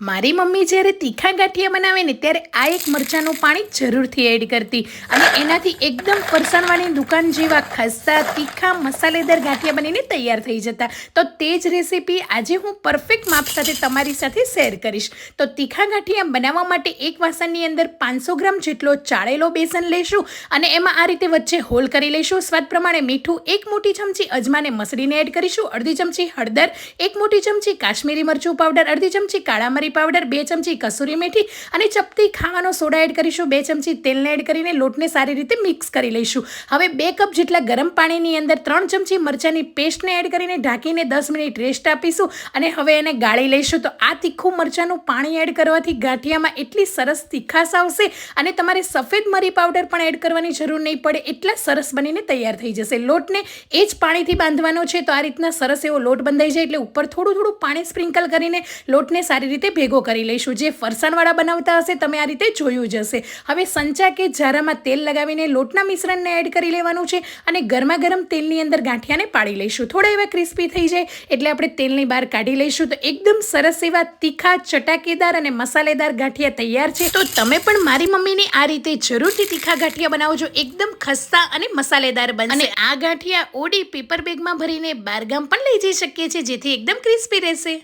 મારી મમ્મી જ્યારે તીખા ગાંઠિયા બનાવે ને ત્યારે આ એક મરચાંનું પાણી જરૂરથી એડ કરતી અને એનાથી એકદમ ફરસાણવાળી દુકાન જેવા ખસ્તા તીખા મસાલેદાર ગાંઠિયા બનીને તૈયાર થઈ જતા. તો તે જ રેસીપી આજે હું પરફેક્ટ માપ સાથે તમારી સાથે શેર કરીશ. તો તીખા ગાંઠિયા બનાવવા માટે એક વાસણની અંદર 500 ગ્રામ જેટલો ચાળેલો બેસન લઈશું અને એમાં આ રીતે વચ્ચે હોલ કરી લઈશું. સ્વાદ પ્રમાણે મીઠું, 1 મોટી ચમચી અજમાને મસળીને એડ કરીશું, અડધી ચમચી હળદર, 1 મોટી ચમચી કાશ્મીરી મરચું પાવડર, અડધી ચમચી કાળા મરી પાવડર, 2 ચમચી કસૂરી મેથી અને ચપટી ખાવાનો સોડા એડ કરીશું. 2 ચમચી તેલને એડ કરીને લોટને સારી રીતે મિક્સ કરી લઈશું. હવે 2 કપ જેટલા ગરમ પાણીની અંદર 3 ચમચી મરચાંની પેસ્ટને એડ કરીને ઢાંકીને 10 મિનિટ રેસ્ટ આપીશું અને હવે એને ગાળી લઈશું. તો આ તીખું મરચાંનું પાણી એડ કરવાથી ગાંઠિયામાં એટલી સરસ તીખાશ આવશે અને તમારે સફેદ મરી પાવડર પણ એડ કરવાની જરૂર નહીં પડે, એટલા સરસ બનીને તૈયાર થઈ જશે. લોટને એ જ પાણીથી બાંધવાનો છે. તો આ રીતના સરસ એવો લોટ બંધાઈ જાય એટલે ઉપર થોડું થોડું પાણી સ્પ્રિંકલ કરીને લોટને સારી રીતે ભેગો કરી લઈશું. જે ફરસાણવાળા બનાવતા હશે તમે આ રીતે જોયું જ હશે. હવે સંચા કે જારામાં તેલ લગાવીને લોટના મિશ્રણને એડ કરી લેવાનું છે અને ગરમા ગરમ તેલની અંદર ગાંઠિયાને પાડી લઈશું. થોડા એવા ક્રિસ્પી થઈ જાય એટલે આપણે તેલની બહાર કાઢી લઈશું. તો એકદમ સરસ એવા તીખા, ચટાકેદાર અને મસાલેદાર ગાંઠિયા તૈયાર છે. તો તમે પણ મારી મમ્મીની આ રીતે જરૂરથી તીખા ગાંઠિયા બનાવજો. એકદમ ખસ્તા અને મસાલેદાર બનશે. અને આ ગાંઠિયા ઓડી પેપર બેગમાં ભરીને બહારગામ પણ લઈ જઈ શકીએ છીએ, જેથી એકદમ ક્રિસ્પી રહેશે.